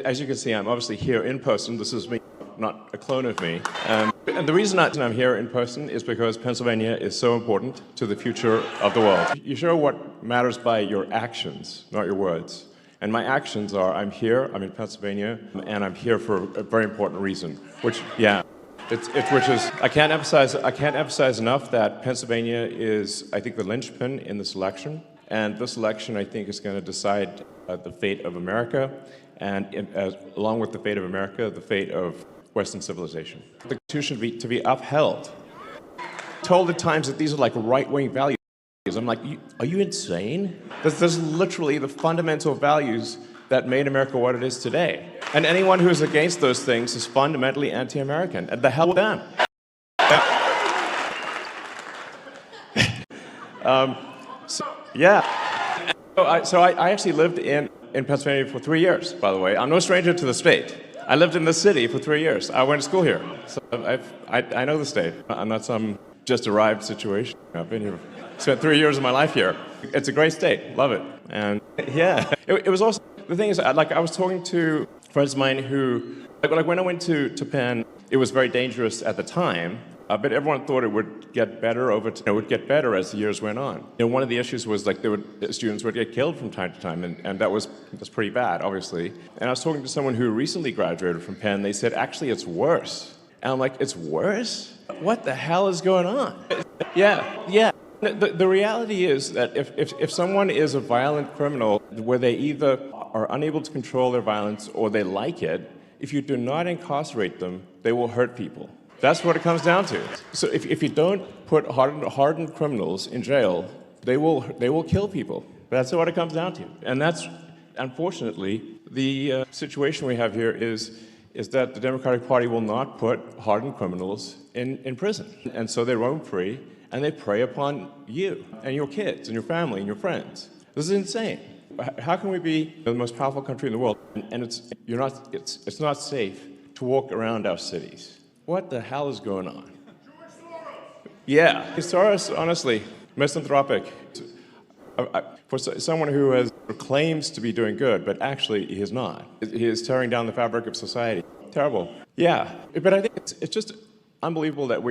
As you can see, I'm obviously here in person. This is me, not a clone of me. And the reason I'm here in person is because Pennsylvania is so important to the future of the world. You show what matters by your actions, not your words. And my actions are, I'm here, I'm in Pennsylvania, and I'm here for a very important reason, which is, I can't emphasize enough that Pennsylvania is, I think, the linchpin in this election. And this election, I think, is going to decide the fate of America, and along with the fate of America, the fate of Western civilization. The Constitution to be upheld. Told at times that these are like right-wing values. I'm like, are you insane? This is literally the fundamental values that made America what it is today. And anyone who is against those things is fundamentally anti-American. And the hell with them. So I actually lived in Pennsylvania for 3 years, by the way. I'm no stranger to the state. I lived in the city for 3 years. I went to school here. So I know the state. I'm not some just arrived situation. I've been here, spent 3 years of my life here. It's a great state. Love it. And yeah, it was also, the thing is, like, I was talking to friends of mine who, like when I went to Penn, it was very dangerous at the time. But everyone thought it would get better as the years went on. One of the issues was like students would get killed from time to time, and that's pretty bad, obviously. And I was talking to someone who recently graduated from Penn. They said, actually, it's worse. And I'm like, it's worse? What the hell is going on? Yeah. The reality is that if someone is a violent criminal, where they either are unable to control their violence or they like it, if you do not incarcerate them, they will hurt people. That's what it comes down to. So if you don't put hardened criminals in jail, they will kill people. That's what it comes down to. And that's, unfortunately, the situation we have here is that the Democratic Party will not put hardened criminals in prison. And so they roam free, and they prey upon you and your kids and your family and your friends. This is insane. How can we be the most powerful country in the world, and it's not safe to walk around our cities? What the hell is going on? Yeah, Soros, honestly, misanthropic. For someone who claims to be doing good, but actually he is not. He is tearing down the fabric of society. Terrible. Yeah, but I think it's just unbelievable that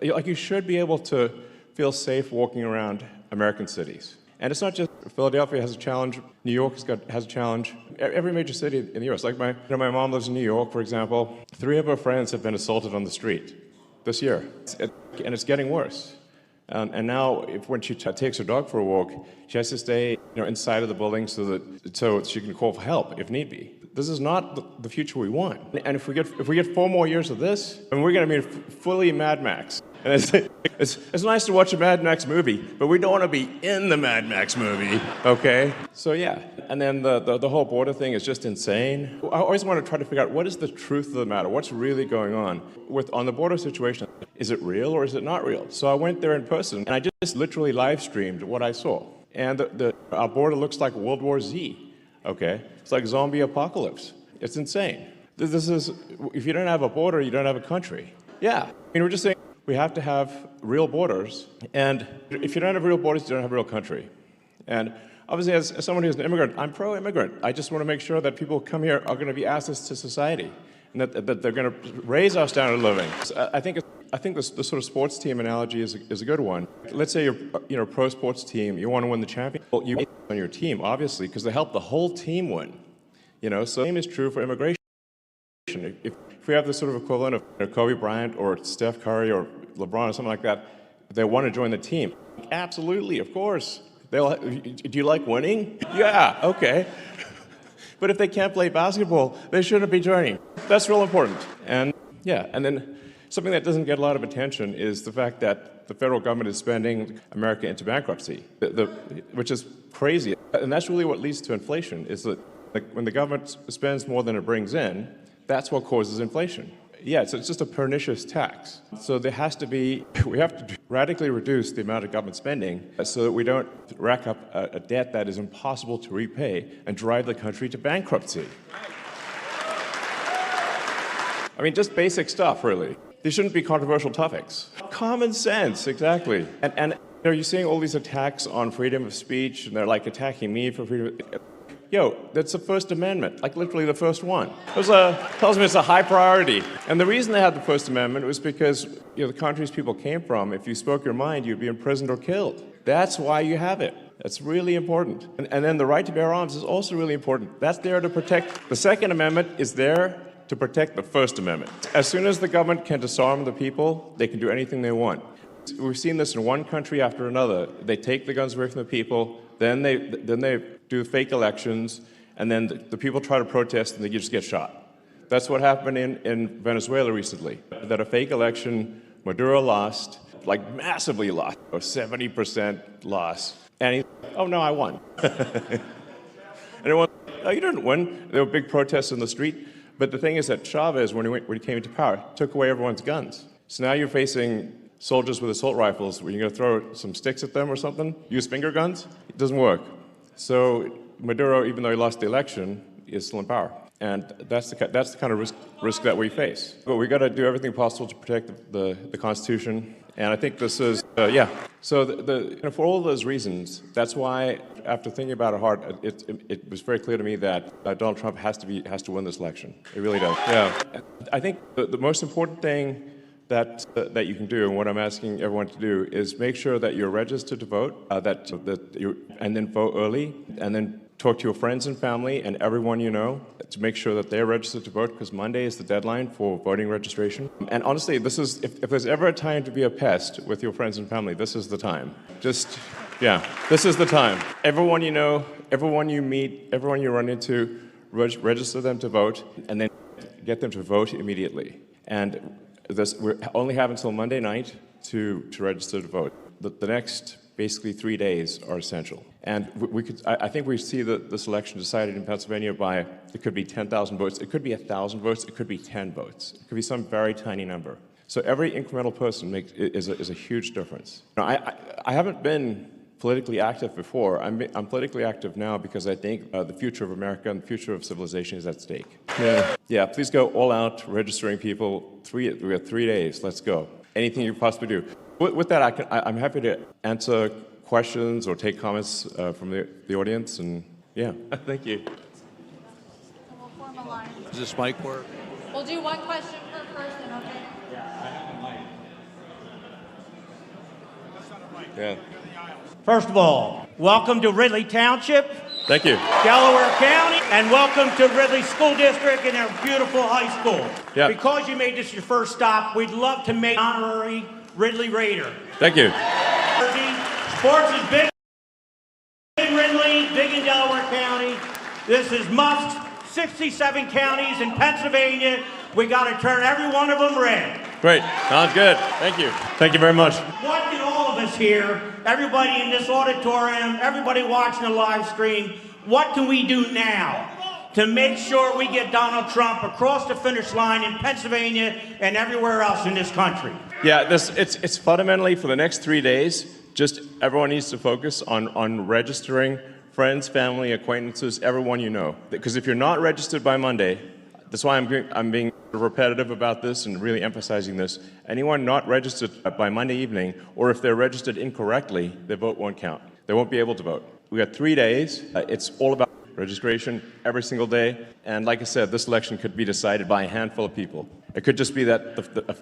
you should be able to feel safe walking around American cities. And it's not just Philadelphia has a challenge, New York has a challenge, every major city in the U.S. Like my mom lives in New York, for example. 3 of her friends have been assaulted on the street this year, and it's getting worse. And now, when she takes her dog for a walk, she has to stay inside of the building so she can call for help if need be. This is not the future we want. And if we get 4 more years of this, then we're going to be fully Mad Max. And it's nice to watch a Mad Max movie, but we don't want to be in the Mad Max movie, okay? So yeah, and then the whole border thing is just insane. I always want to try to figure out what is the truth of the matter, what's really going on on the border situation. Is it real or is it not real? So I went there in person, and I just literally live streamed what I saw. And our border looks like World War Z, okay? It's like zombie apocalypse. It's insane. This is, if you don't have a border, you don't have a country. Yeah, I mean, we're just saying, we have to have real borders, and if you don't have real borders, you don't have a real country. And obviously, as someone who's an immigrant, I'm pro-immigrant. I just want to make sure that people who come here are going to be assets to society, and that they're going to raise our standard of living. So I think the sort of sports team analogy is a good one. Let's say you're a pro sports team, you want to win the championship. Well, you on your team, obviously, because they help the whole team win. So the same is true for immigration. If we have this sort of equivalent of Kobe Bryant or Steph Curry or LeBron or something like that, they want to join the team. Absolutely, of course. Do you like winning? Yeah, okay. But if they can't play basketball, they shouldn't be joining. That's real important. And yeah, and then something that doesn't get a lot of attention is the fact that the federal government is spending America into bankruptcy, which is crazy. And that's really what leads to inflation, is that when the government spends more than it brings in, that's what causes inflation. Yeah, so it's just a pernicious tax. So we have to radically reduce the amount of government spending so that we don't rack up a debt that is impossible to repay and drive the country to bankruptcy. I mean, just basic stuff, really. These shouldn't be controversial topics. Common sense, exactly. And you're seeing all these attacks on freedom of speech, and they're like attacking me for freedom. yo, that's the First Amendment, like literally the first one. Tells me it's a high priority. And the reason they had the First Amendment was because, the countries people came from, if you spoke your mind, you'd be imprisoned or killed. That's why you have it. That's really important. And then the right to bear arms is also really important. That's there to protect. The Second Amendment is there to protect the First Amendment. As soon as the government can disarm the people, they can do anything they want. We've seen this in one country after another. They take the guns away from the people, then they do fake elections, and then the people try to protest and they just get shot. That's what happened in Venezuela recently. That a fake election, Maduro lost, like massively lost, 70% loss. And he's like, oh no, I won. And everyone, oh, you didn't win. There were big protests in the street. But the thing is that Chavez, when he came into power, took away everyone's guns. So now you're facing soldiers with assault rifles. Were you going to throw some sticks at them or something? Use finger guns? It doesn't work. So Maduro, even though he lost the election, is still in power. And that's the kind of risk that we face. But we got to do everything possible to protect the Constitution. And I think this is, So for all of those reasons, that's why, after thinking about it hard, it was very clear to me that Donald Trump has to win this election. It really does. Yeah. I think the most important thing that you can do, and what I'm asking everyone to do, is make sure that you're registered to vote, and then vote early, and then talk to your friends and family and everyone you know to make sure that they're registered to vote, because Monday is the deadline for voting registration. And honestly, if there's ever a time to be a pest with your friends and family, this is the time. This is the time. Everyone you know, everyone you meet, everyone you run into, register them to vote, and then get them to vote immediately. And we only have until Monday night to register to vote. The next basically 3 days are essential. And I think we see this election decided in Pennsylvania by, it could be 10,000 votes, it could be 1,000 votes, it could be 10 votes. It could be some very tiny number. So every incremental person is a huge difference. I haven't been politically active before. I'm politically active now because I think the future of America and the future of civilization is at stake. Yeah, please go all out registering people. We have 3 days, let's go. Anything you possibly do. With that, I'm happy to answer questions or take comments from the audience, and yeah, thank you. We'll form a line. Does this mic work? We'll do one question per person, okay? Yeah, I have a mic. Yeah. First of all, welcome to Ridley Township, Thank you. Delaware County, and welcome to Ridley School District and our beautiful high school. Yeah. Because you made this your first stop, we'd love to make honorary Ridley Raider. Thank you. Sports is big in Ridley, big in Delaware County. This is Musk, 67 counties in Pennsylvania. We got to turn every one of them red. Great. Sounds good. Thank you. Thank you very much. What can all of us here, everybody in this auditorium, everybody watching the live stream, what can we do now to make sure we get Donald Trump across the finish line in Pennsylvania and everywhere else in this country? Yeah, it's fundamentally for the next 3 days, just everyone needs to focus on registering friends, family, acquaintances, everyone you know. Because if you're not registered by Monday, that's why I'm being repetitive about this and really emphasizing this. Anyone not registered by Monday evening, or if they're registered incorrectly, their vote won't count. They won't be able to vote. We got 3 days. It's all about registration every single day. And like I said, this election could be decided by a handful of people. It could just be that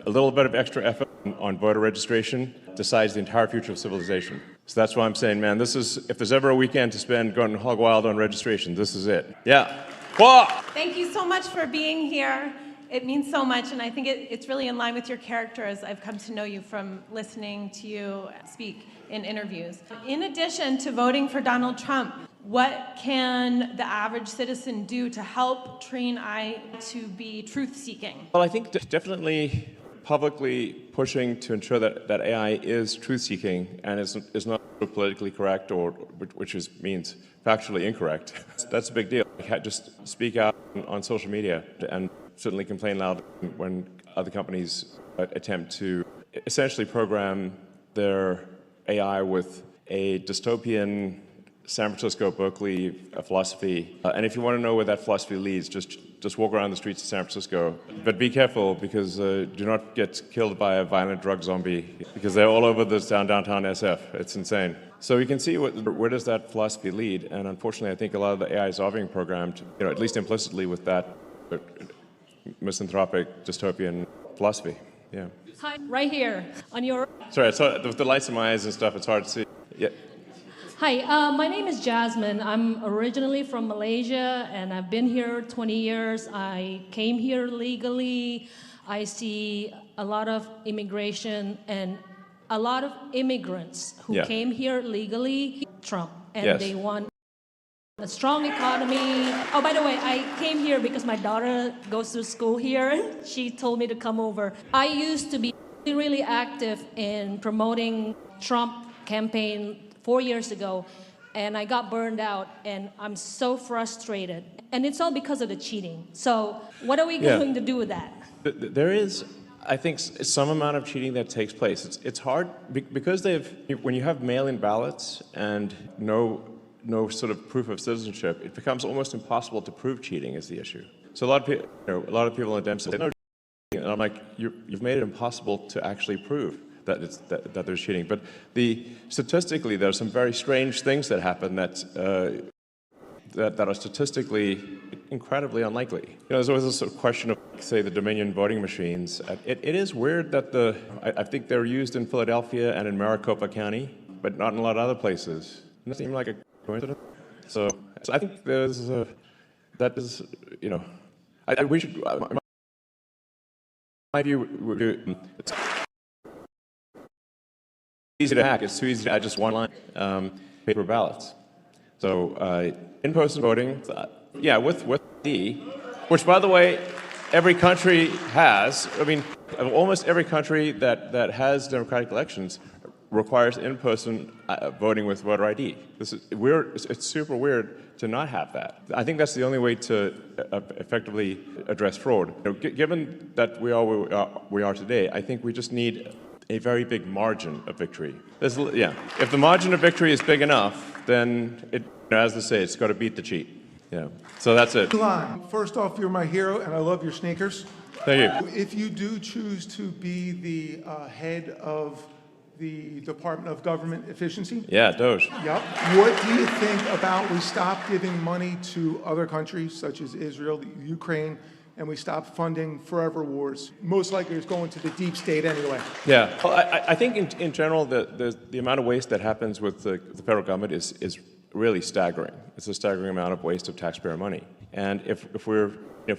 a little bit of extra effort on voter registration decides the entire future of civilization. So that's why I'm saying, man, if there's ever a weekend to spend going hog wild on registration, this is it. Yeah. Whoa! Thank you so much for being here. It means so much, and I think it's really in line with your character as I've come to know you from listening to you speak in interviews. In addition to voting for Donald Trump, what can the average citizen do to help train AI to be truth-seeking? Well, I think definitely publicly pushing to ensure that AI is truth-seeking and is not politically correct, or which means factually incorrect. That's a big deal. Just speak out on social media and certainly complain loud when other companies attempt to essentially program their AI with a dystopian San Francisco, Berkeley philosophy. And if you want to know where that philosophy leads, just just walk around the streets of San Francisco. But be careful, because do not get killed by a violent drug zombie, because they're all over this downtown SF. It's insane. So you can see where does that philosophy lead, and unfortunately, I think a lot of the AI is being programmed, at least implicitly, with that misanthropic dystopian philosophy. Yeah. Hi, right here on your. Sorry, with the lights in my eyes and stuff, it's hard to see. Yeah. Hi, my name is Jasmine. I'm originally from Malaysia, and I've been here 20 years. I came here legally. I see a lot of immigration and a lot of immigrants who came here legally. Trump, and they want a strong economy. Oh, by the way, I came here because my daughter goes to school here. She told me to come over. I used to be really active in promoting Trump campaign 4 years ago, and I got burned out, and I'm so frustrated. And it's all because of the cheating. So what are we going to do with that? There is, I think, some amount of cheating that takes place. It's hard because when you have mail-in ballots and no sort of proof of citizenship, it becomes almost impossible to prove cheating is the issue. So a lot of people in the Dems say, no, and I'm like, you've made it impossible to actually prove that there's cheating. But statistically, there are some very strange things that happen that are statistically incredibly unlikely. There's always this sort of question of, say, the Dominion voting machines. It is weird that I think they're used in Philadelphia and in Maricopa County, but not in a lot of other places. It doesn't seem like a coincidence. So I think we should. My view, it's easy to hack. It's too easy to add just one line, paper ballots. So in-person voting, with D, which, by the way, every country has. I mean, almost every country that has democratic elections requires in-person voting with voter ID. It's super weird to not have that. I think that's the only way to effectively address fraud. Given that we are today, I think we just need a very big margin of victory. If the margin of victory is big enough, then as they say, it's got to beat the cheat. Yeah. So that's it. First off, you're my hero, and I love your sneakers. Thank you. If you do choose to be the head of the Department of Government Efficiency. Yeah, Doge. Yep. What do you think about we stop giving money to other countries such as Israel, Ukraine, and we stop funding forever wars? Most likely it's going to the deep state anyway. Yeah. Well, I think in general the amount of waste that happens with the federal government is really staggering. It's a staggering amount of waste of taxpayer money. And for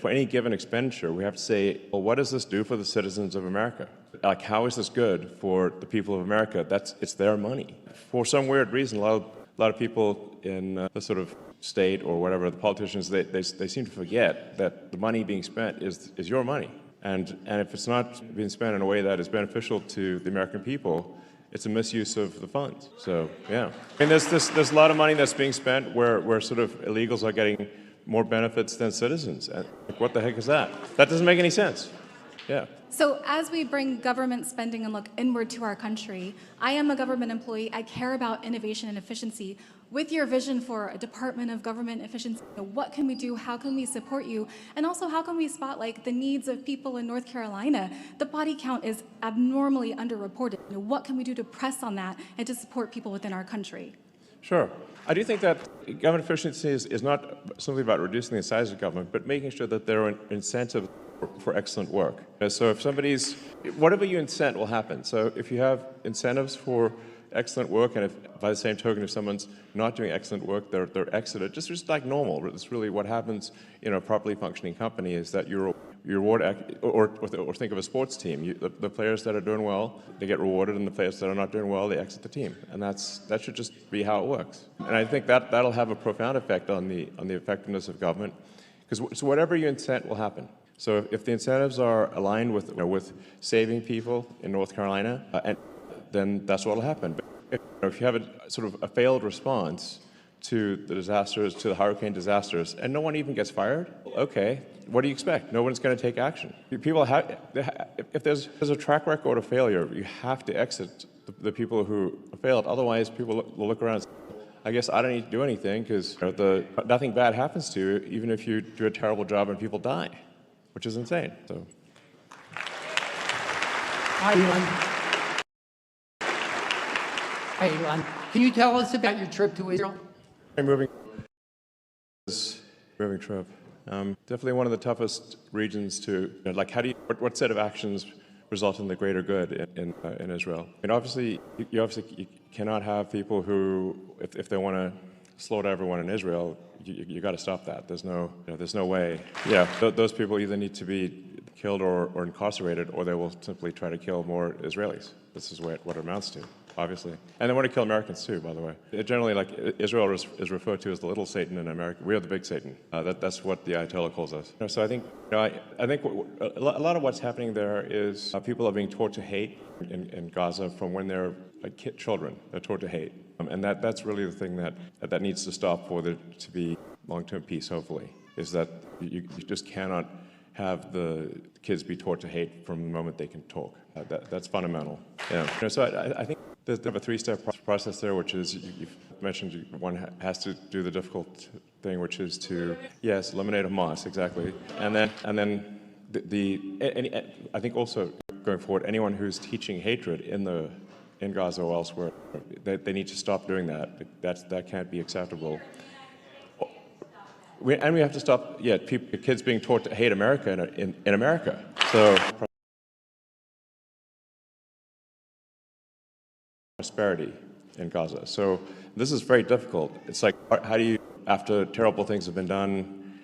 any given expenditure, we have to say, well, what does this do for the citizens of America? Like, how is this good for the people of America? It's their money. For some weird reason, a lot of people in the sort of state or whatever, the politicians, they seem to forget that the money being spent is your money. And if it's not being spent in a way that is beneficial to the American people, it's a misuse of the funds. So, yeah. I mean, there's a lot of money that's being spent where sort of illegals are getting more benefits than citizens. And what the heck is that? That doesn't make any sense. Yeah. So as we bring government spending and look inward to our country, I am a government employee. I care about innovation and efficiency. With your vision for a Department of Government Efficiency, what can we do? How can we support you? And also, how can we spotlight the needs of people in North Carolina? The body count is abnormally underreported. What can we do to press on that and to support people within our country? Sure. I do think that government efficiency is not simply about reducing the size of government, but making sure that there are incentives for excellent work. So if whatever you incent will happen. So if you have incentives for excellent work, and if by the same token, if someone's not doing excellent work, they're exited, just like normal. It's really what happens in a properly functioning company is that you reward, or think of a sports team. The players that are doing well, they get rewarded, and the players that are not doing well, they exit the team. And that should just be how it works. And I think that'll have a profound effect on the effectiveness of government, because whatever you incent will happen. So if the incentives are aligned with saving people in North Carolina, then that's what will happen. But if you have a sort of a failed response to the disasters, to the hurricane disasters, and no one even gets fired, okay, what do you expect? No one's going to take action. People if there's a track record of failure, you have to exit the people who failed. Otherwise, people will look around and say, I guess I don't need to do anything because nothing bad happens to you, even if you do a terrible job and people die, which is insane. So. Hi, Elon. Hi, Elon. Can you tell us about your trip to Israel? Moving trip. Definitely one of the toughest regions to, like, what set of actions result in the greater good in Israel? And obviously, you cannot have people who, if they want to slaughter everyone in Israel, you got to stop that. There's no way. Yeah, those people either need to be killed or incarcerated, or they will simply try to kill more Israelis. This is what it amounts to, obviously. And they want to kill Americans too, by the way. Generally, like, Israel is referred to as the little Satan in America. We are the big Satan. That's what the Ayatollah calls us. So I think, I think a lot of what's happening there is people are being taught to hate in Gaza from when they're like children. They're taught to hate, and that's really the thing that needs to stop for there to be long-term peace. Hopefully, is that you just cannot have the kids be taught to hate from the moment they can talk. That's fundamental. Yeah. So I think there's a three-step process there, which is you've mentioned one has to do the difficult thing, which is to eliminate Hamas, exactly, and then I think also going forward, anyone who's teaching hatred in Gaza or elsewhere, they need to stop doing that. That can't be acceptable. We have to stop, kids being taught to hate America in America. So prosperity in Gaza. So this is very difficult. It's like, how do you, after terrible things have been done,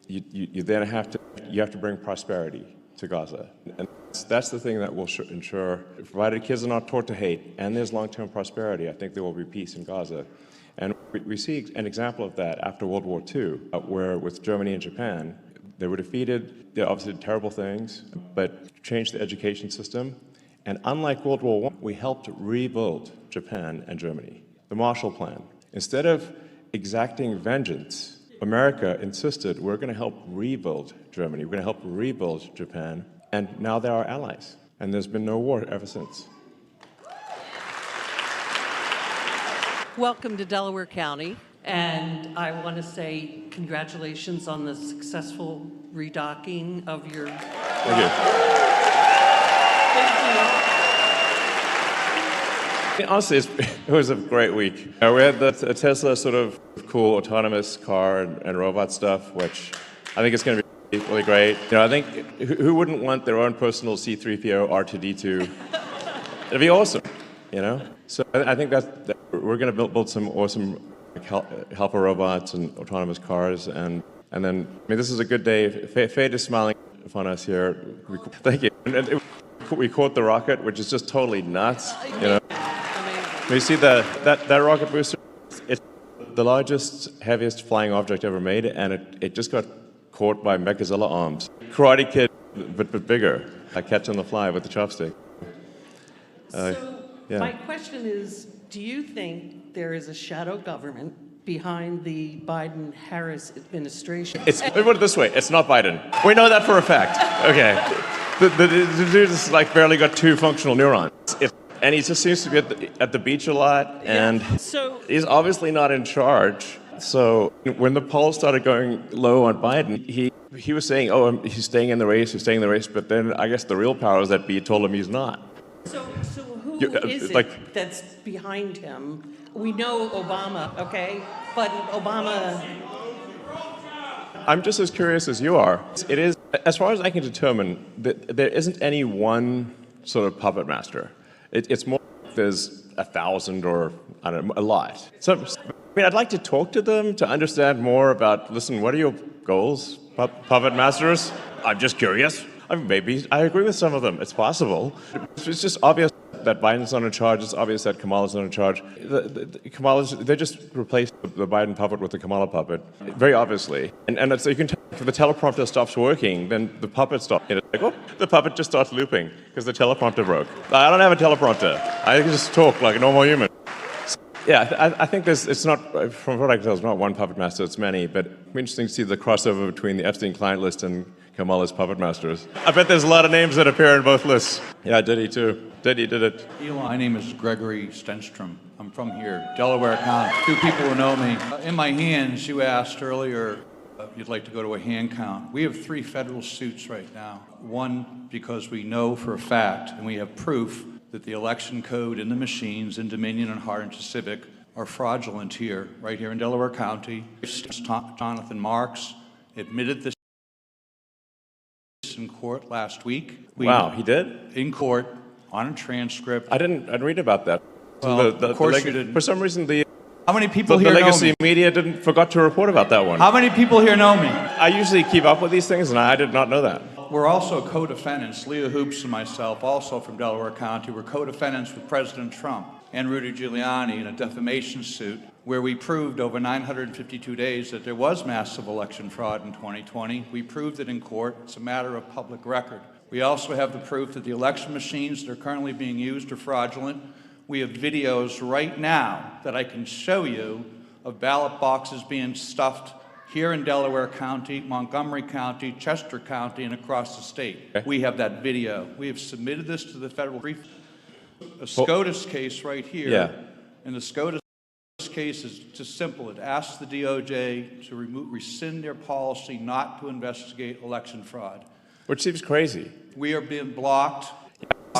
you then have to bring prosperity to Gaza. And that's the thing that will ensure, provided kids are not taught to hate and there's long-term prosperity, I think there will be peace in Gaza. And we see an example of that after World War II, where with Germany and Japan, they were defeated, they obviously did terrible things, but changed the education system. And unlike World War I, we helped rebuild Japan and Germany. The Marshall Plan. Instead of exacting vengeance, America insisted we're going to help rebuild Germany, we're going to help rebuild Japan, and now they're our allies. And there's been no war ever since. Welcome to Delaware County, and I want to say congratulations on the successful redocking of your... Thank you. Honestly, it was a great week. We had the Tesla sort of cool autonomous car and robot stuff, which I think is going to be really great. I think who wouldn't want their own personal C-3PO R2-D2? It'd be awesome, So I think that we're going to build some awesome helper robots and autonomous cars, and then this is a good day. Fate is smiling upon us here. Thank you. And we caught the rocket, which is just totally nuts. You see that rocket booster? It's the largest, heaviest flying object ever made, and it just got caught by Mechazilla arms. Karate Kid, but bigger. I catch on the fly with the chopstick. My question is, do you think there is a shadow government behind the Biden-Harris administration? Put it this way, it's not Biden. We know that for a fact. Okay. The dude's like barely got 2 functional neurons. And he just seems to be at the beach a lot, and he's obviously not in charge. So when the polls started going low on Biden, he was saying, he's staying in the race, but then I guess the real powers that be told him he's not. So who is it that's behind him? We know Obama, okay? But Obama... I'm just as curious as you are. It is, as far as I can determine, there isn't any one sort of puppet master. It's more like there's 1,000 or, I don't know, a lot. So, I'd like to talk to them to understand more about, listen, what are your goals, puppet masters? I'm just curious. Maybe I agree with some of them. It's possible. It's just obvious that Biden's not in charge. It's obvious that Kamala's not in charge. They just replaced the Biden puppet with the Kamala puppet, very obviously. And so you can tell if the teleprompter stops working, then the puppet stops. It's like, the puppet just starts looping because the teleprompter broke. I don't have a teleprompter. I can just talk like a normal human. Yeah, I think it's not, from what I can tell, it's not one puppet master, it's many, but it'd be interesting to see the crossover between the Epstein client list and Kamala's puppet masters. I bet there's a lot of names that appear in both lists. Yeah, Diddy too. Diddy did it. Elon, my name is Gregory Stenstrom. I'm I'm from here, Delaware County. Two people who know me. In my hands, you asked earlier if you'd like to go to a hand count. We have 3 federal suits right now. One, because we know for a fact, and we have proof, that the election code in the machines in Dominion and Hardened Civic are fraudulent here, right here in Delaware County. Jonathan Marks admitted this in court last week. Wow, he did? In court, on a transcript. I didn't read about that. Well, of course you didn't. For some reason, how many people here the know legacy me? media forgot to report about that one. How many people here know me? I usually keep up with these things, and I did not know that. We're also co-defendants, Leah Hoops and myself, also from Delaware County. We're co-defendants with President Trump and Rudy Giuliani in a defamation suit where we proved over 952 days that there was massive election fraud in 2020. We proved it in court. It's a matter of public record. We also have the proof that the election machines that are currently being used are fraudulent. We have videos right now that I can show you of ballot boxes being stuffed here in Delaware County, Montgomery County, Chester County, and across the state. Okay. We have that video. We have submitted this to the federal brief. A SCOTUS case right here. Yeah. And the SCOTUS case is just simple. It asks the DOJ to rescind their policy not to investigate election fraud. Which seems crazy. We are being blocked.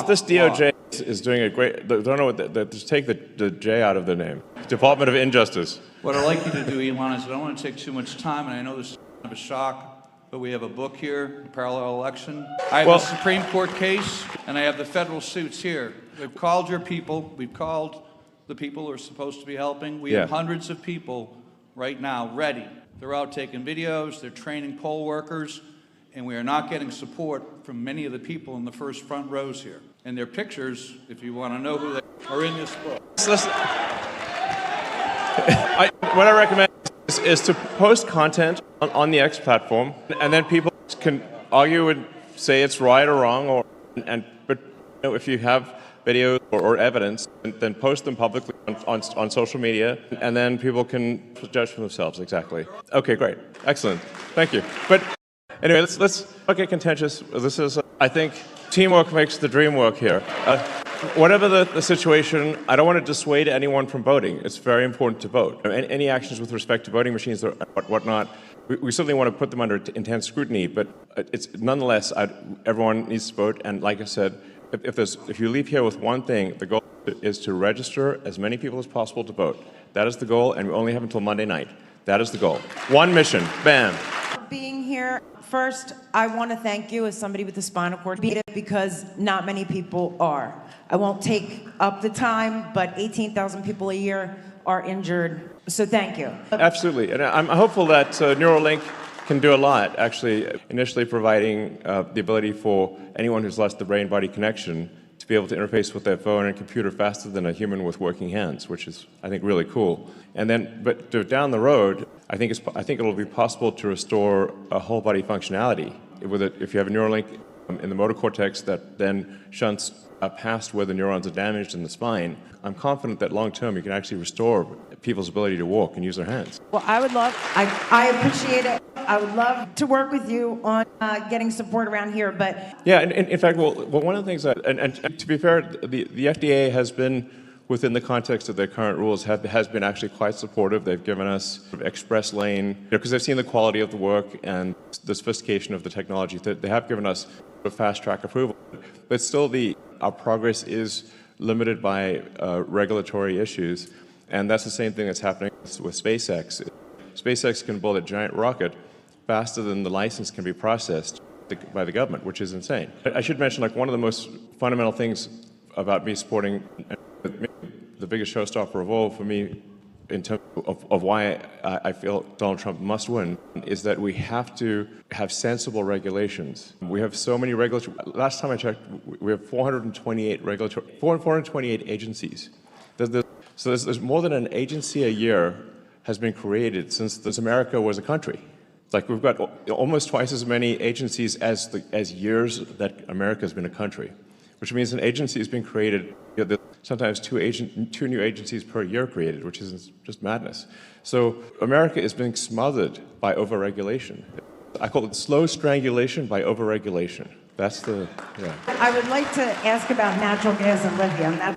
This DOJ is doing a great, don't know what, just take the J out of the name. Department of Injustice. What I'd like you to do, Elon, is I don't want to take too much time, and I know this is kind of a shock, but we have a book here, Parallel Election. I have the Supreme Court case, and I have the federal suits here. We've called your people. We've called the people who are supposed to be helping. We have hundreds of people right now ready. They're out taking videos. They're training poll workers. And we are not getting support from many of the people in the first front rows here. And their pictures, if you want to know who they are, in this book. What I recommend is to post content on the X platform, and then people can argue and say it's right or wrong, but if you have videos or evidence, then post them publicly on social media, and then people can judge for themselves. Exactly. Okay, great, excellent, thank you. But anyway, let's not get contentious. This is, I think, teamwork makes the dream work here. Whatever the situation, I don't want to dissuade anyone from voting. It's very important to vote. Any actions with respect to voting machines or whatnot, we certainly want to put them under intense scrutiny, but it's nonetheless, everyone needs to vote. And like I said, if you leave here with one thing, the goal is to register as many people as possible to vote. That is the goal, and we only have until Monday night. That is the goal. One mission, bam. Being here. First, I want to thank you as somebody with a spinal cord because not many people are. I won't take up the time, but 18,000 people a year are injured, so thank you. Absolutely, and I'm hopeful that Neuralink can do a lot, actually, initially providing the ability for anyone who's lost the brain-body connection to be able to interface with their phone and computer faster than a human with working hands, which is, I think, really cool. And then, but down the road, I think it'll be possible to restore a whole body functionality with it. If you have a Neuralink in the motor cortex that then shunts past where the neurons are damaged in the spine, I'm confident that long term you can actually restore people's ability to walk and use their hands. Well, I appreciate it. I would love to work with you on getting support around here, but... Yeah, and in fact, well, one of the things that, and to be fair, the FDA has been, within the context of their current rules, has been actually quite supportive. They've given us express lane, because they've seen the quality of the work and the sophistication of the technology. They have given us a fast track approval, but still our progress is limited by regulatory issues, and that's the same thing that's happening with SpaceX. SpaceX can build a giant rocket faster than the license can be processed by the government, which is insane. I should mention, like, one of the most fundamental things about me supporting the biggest showstopper of all for me in terms of why I feel Donald Trump must win is that we have to have sensible regulations. We have so many regulatory, last time I checked, we have 428 agencies. So there's more than an agency a year has been created since America was a country. Like, we've got almost twice as many agencies as years that America has been a country, which means an agency has been created, sometimes two new agencies per year created, which is just madness. So America is being smothered by overregulation. I call it slow strangulation by overregulation. That's the, yeah. I would like to ask about natural gas and lithium.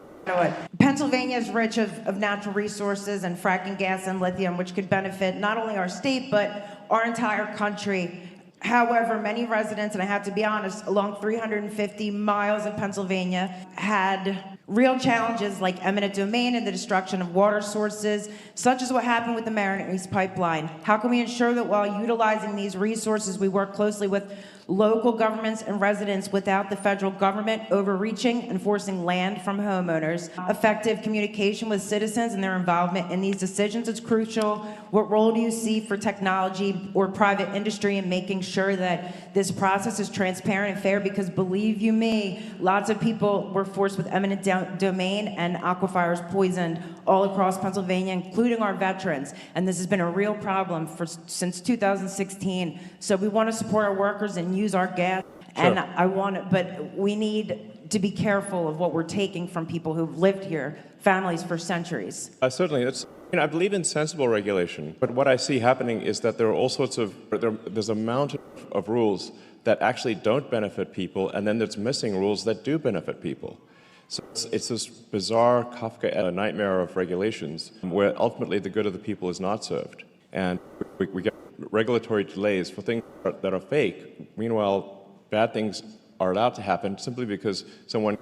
Pennsylvania is rich of natural resources and fracking gas and lithium, which could benefit not only our state, but our entire country. However, many residents, and I have to be honest, along 350 miles of Pennsylvania had real challenges like eminent domain and the destruction of water sources, such as what happened with the Mariner East pipeline. How can we ensure that while utilizing these resources, we work closely with local governments and residents without the federal government overreaching and forcing land from homeowners? Effective communication with citizens and their involvement in these decisions is crucial. What role do you see for technology or private industry in making sure that this process is transparent and fair? Because believe you me, lots of people were forced with eminent domain and aquifers poisoned all across Pennsylvania, including our veterans. And this has been a real problem since 2016. So we want to support our workers and use our gas. Sure. And but we need to be careful of what we're taking from people who've lived here, families for centuries. Certainly, I believe in sensible regulation, but what I see happening is that there are all sorts of, there's a mountain of rules that actually don't benefit people, and then there's missing rules that do benefit people. So it's this bizarre Kafka nightmare of regulations where ultimately the good of the people is not served. And we get regulatory delays for things that are fake. Meanwhile, bad things are allowed to happen simply because someone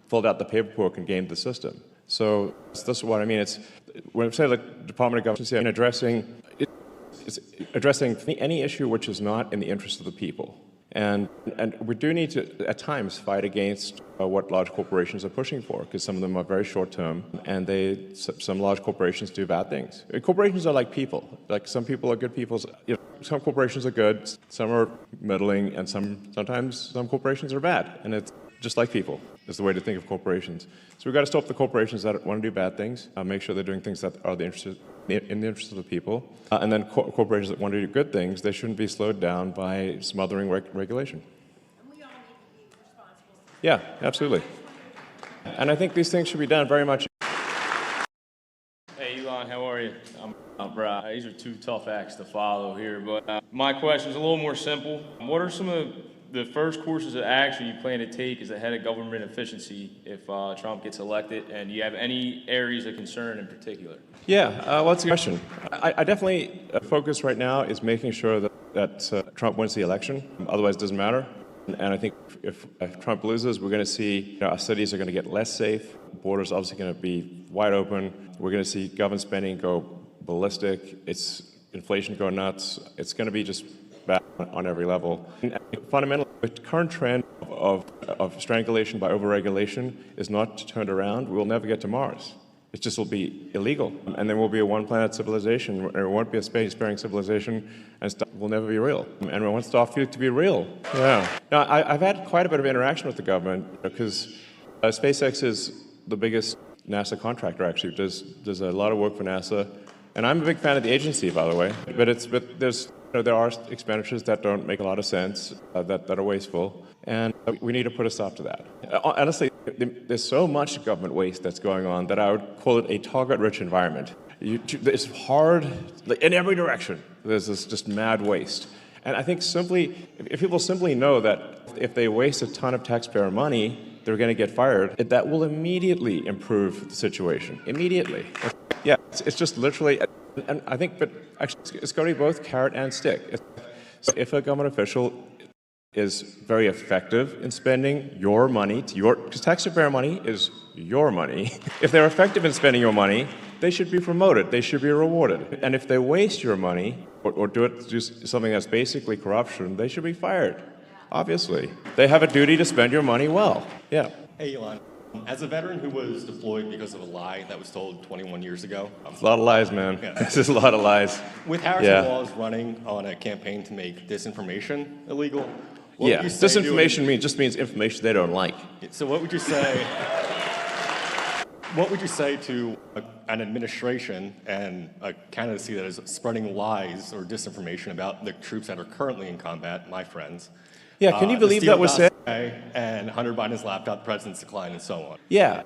filled out the paperwork and gamed the system. So this is what I mean. It's when I say the Department of Government it's addressing any issue which is not in the interest of the people. And we do need to, at times, fight against what large corporations are pushing for, because some of them are very short-term, and some large corporations do bad things. Corporations are like people. Like, some people are good people. Some corporations are good, some are meddling, and sometimes some corporations are bad. And it's just like people is the way to think of corporations. So we've got to stop the corporations that want to do bad things, make sure they're doing things that are in the interest of the people. And then corporations that want to do good things, they shouldn't be slowed down by smothering regulation. And we all need to be responsible. Yeah, absolutely. And I think these things should be done very much. Hey, Elon, how are you? I'm Brian. These are two tough acts to follow here, but my question is a little more simple. What are some of the first courses of action you plan to take as the head of government efficiency if Trump gets elected, and do you have any areas of concern in particular? Yeah, well, that's a good question. I definitely focus right now is making sure that Trump wins the election. Otherwise, it doesn't matter. And I think if Trump loses, we're going to see our cities are going to get less safe. Borders are obviously going to be wide open. We're going to see government spending go ballistic. Inflation go nuts. It's going to be just bad on every level. And fundamentally, the current trend of strangulation by overregulation is not turned around. We'll never get to Mars. It just will be illegal. And then we'll be a one-planet civilization, and it won't be a space-faring civilization, and stuff will never be real. And we want Starfleet to be real. Yeah. Now, I've had quite a bit of interaction with the government because SpaceX is the biggest NASA contractor, actually. Does a lot of work for NASA. And I'm a big fan of the agency, by the way. But there are expenditures that don't make a lot of sense, that are wasteful, and we need to put a stop to that. Honestly, there's so much government waste that's going on that I would call it a target-rich environment. It's hard in every direction. There's this just mad waste. And I think if people simply know that if they waste a ton of taxpayer money, they're going to get fired, that will immediately improve the situation. Immediately. Yeah, it's just literally, and I think, but actually, it's got to be both carrot and stick. So if a government official is very effective in spending your money, because taxpayer money is your money. If they're effective in spending your money, they should be promoted, they should be rewarded. And if they waste your money, or do something that's basically corruption, they should be fired, obviously. They have a duty to spend your money well, yeah. Hey, Elon. As a veteran who was deployed because of a lie that was told 21 years ago. It's a lot of lies, man. Yeah. This is a lot of lies. With Harrison Laws running on a campaign to make disinformation illegal, yeah, disinformation just means information they don't like. So what would you say? What would you say to an administration and a candidacy that is spreading lies or disinformation about the troops that are currently in combat, my friends? Yeah, can you believe that was said? And Hunter Biden's laptop, the president's decline, and so on. Yeah.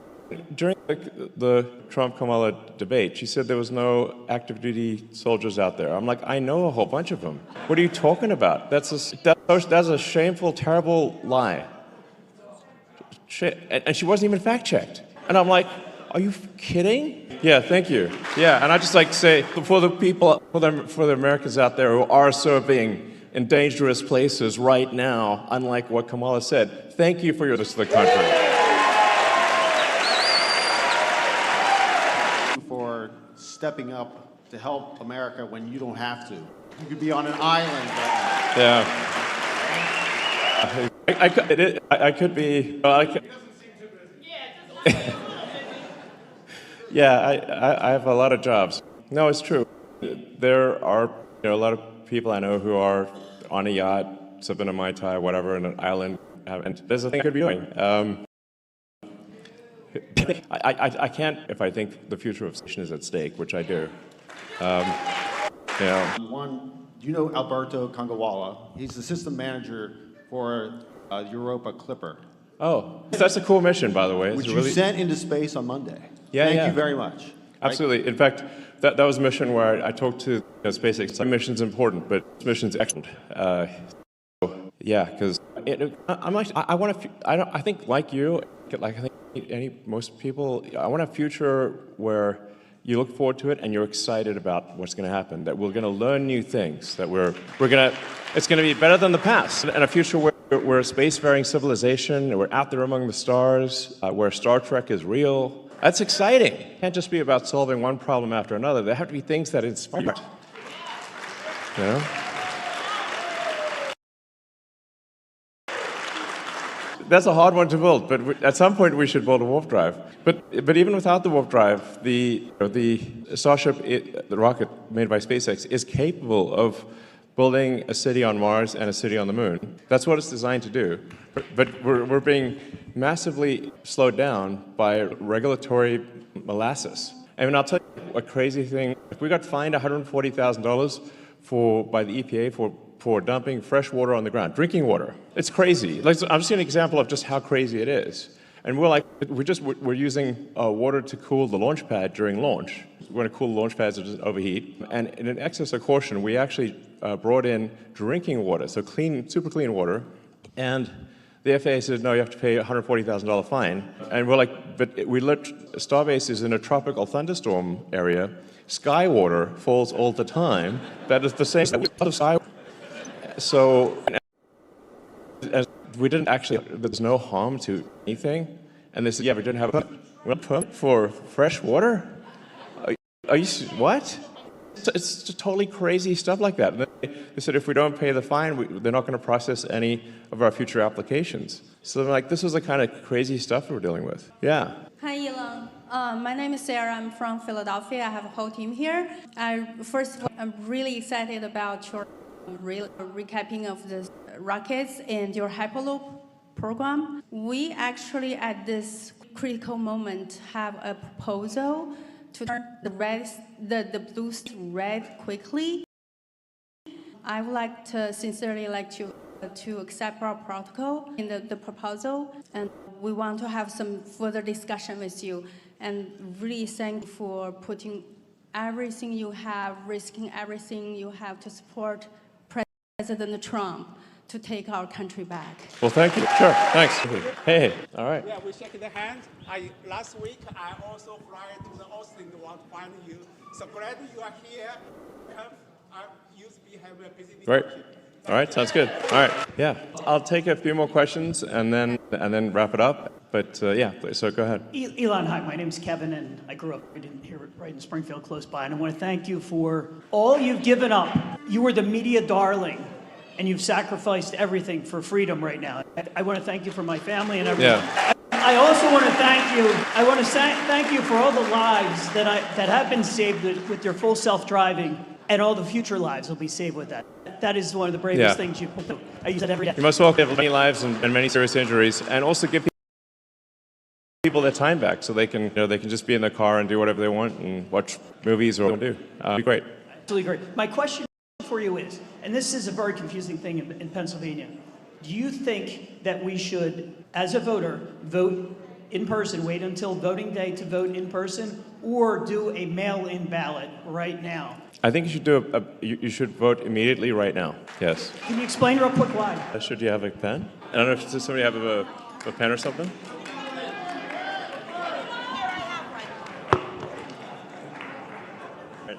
During the Trump-Kamala debate, she said there was no active duty soldiers out there. I'm like, I know a whole bunch of them. What are you talking about? That's a shameful, terrible lie. Shit. And she wasn't even fact-checked. And I'm like, are you kidding? Yeah, thank you. Yeah, and I just like to say, for the people, for the Americans out there who are serving in dangerous places right now, unlike what Kamala said, thank you for your service to the country. For stepping up to help America when you don't have to. You could be on an island right now. Yeah. I could be. Well, I could. Yeah, I have a lot of jobs. No, it's true. There are a lot of people I know who are on a yacht, sipping a Mai Tai, whatever, in an island, and there's a thing I could be doing. I can't if I think the future of nation is at stake, which I do. You know. Do you know Alberto Kangawala? He's the system manager for Europa Clipper. Oh, that's a cool mission, by the way. Which you sent into space on Monday. Yeah, Thank you very much. Absolutely. In fact, that was a mission where I talked to SpaceX. Mission's important, but mission's excellent. Yeah, because I'm like, I want to. I think like you, like I think most people, I want a future where you look forward to it and you're excited about what's going to happen. That we're going to learn new things. That it's going to be better than the past, and a future where we're a spacefaring civilization. And we're out there among the stars, where Star Trek is real. That's exciting. It can't just be about solving one problem after another. There have to be things that inspire. You know? That's a hard one to build, but at some point we should build a warp drive. But even without the warp drive, the Starship, the rocket made by SpaceX, is capable of building a city on Mars and a city on the moon. That's what it's designed to do. But we're being massively slowed down by regulatory molasses. I mean, I'll tell you a crazy thing. We got fined $140,000 by the EPA for dumping fresh water on the ground, drinking water. It's crazy. Like, I'm just an example of just how crazy it is. And we're using water to cool the launch pad during launch. We're going to cool the launch pads that overheat. And in an excess of caution, we actually brought in drinking water, so clean, super clean water. And the FAA said, no, you have to pay a $140,000 fine. And we're like, but we let Starbase is in a tropical thunderstorm area. Sky water falls all the time. That is the same as sky. So we didn't actually, there's no harm to anything. And they said, yeah, we didn't have a permit for fresh water? Are you, what? It's just totally crazy stuff like that. And they said if we don't pay the fine, they're not going to process any of our future applications. So they're like, this is the kind of crazy stuff we're dealing with. Yeah. Hi, Elon. My name is Sarah. I'm from Philadelphia. I have a whole team here. First of all, I'm really excited about your recapping of the rockets and your Hyperloop program. We actually, at this critical moment, have a proposal to turn the blue red quickly. I would like to sincerely to accept our protocol in the proposal, and we want to have some further discussion with you. And really thank you for putting everything you have, risking everything you have to support President Trump to take our country back. Well, thank you. Sure. Thanks. Hey. All right. Yeah, we shake the hand. Last week, I also fly to the Austin to want to find you. So glad you are here. I used to have a busy. Right. All right. Sounds good. All right. Yeah. I'll take a few more questions and then wrap it up. But yeah, so go ahead. Elon, hi. My name's Kevin, and I grew up right in Springfield, close by. And I want to thank you for all you've given up. You were the media darling, and you've sacrificed everything for freedom right now. I want to thank you for my family and everything. Yeah. I also want to thank you. I want to thank you for all the lives that have been saved with your full self-driving, and all the future lives will be saved with that. That is one of the bravest things you do. I use that every day. You must welcome many lives and many serious injuries, and also give people their time back so they can just be in their car and do whatever they want and watch movies or do. It'd be great. Absolutely great. My question for you is, and this is a very confusing thing in Pennsylvania, do you think that we should, as a voter, vote in person, wait until voting day to vote in person, or do a mail-in ballot right now? I think you should you should vote immediately right now. Yes. Can you explain real quick why? Should you have a pen? I don't know if somebody have a pen or something.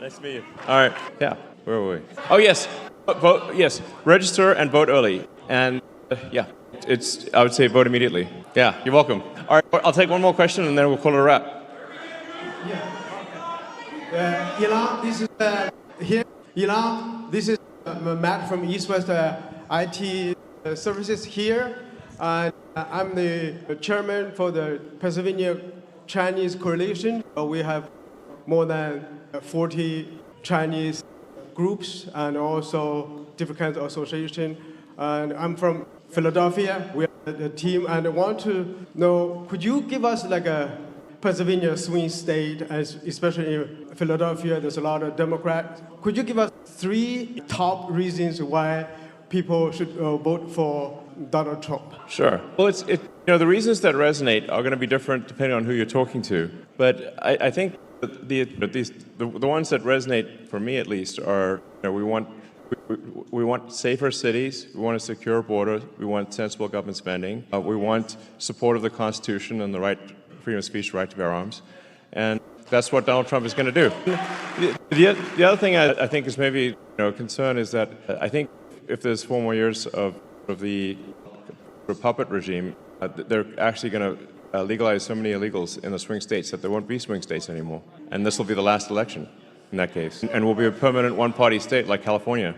Nice to meet you. All right. Yeah. Where were we? Oh, yes. Vote. Yes. Register and vote early. And yeah, I would say vote immediately. Yeah. You're welcome. All right. I'll take one more question and then we'll call it a wrap. Elon, this is here. Elon, this is Matt from East West IT Services here. I'm the chairman for the Pennsylvania Chinese Coalition. We have more than 40 Chinese groups and also different kinds of associations. And I'm from Philadelphia. We are the team, and I want to know, could you give us like a Pennsylvania swing state, especially in Philadelphia, there's a lot of Democrats. Could you give us 3 top reasons why people should vote for Donald Trump? Sure. Well, the reasons that resonate are going to be different depending on who you're talking to. But I think the ones that resonate, for me at least, are we want safer cities, we want a secure border, we want sensible government spending, we want support of the Constitution and the right, freedom of speech, right to bear arms, and that's what Donald Trump is going to do. The other thing I think is maybe a concern is that I think if there's 4 more years of the puppet regime, they're actually going to legalize so many illegals in the swing states that there won't be swing states anymore, and this will be the last election in that case, and we'll be a permanent one-party state like California.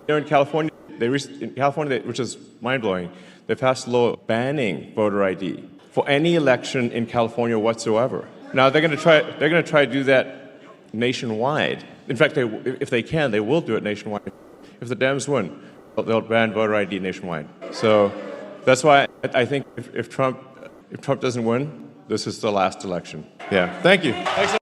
In California, which is mind-blowing, they passed a law banning voter ID for any election in California whatsoever. Now they're going to try to do that nationwide. In fact, if they can, they will do it nationwide. If the Dems win, they'll ban voter ID nationwide. So that's why I think if Trump doesn't win, this is the last election. Yeah. Thank you. Thanks.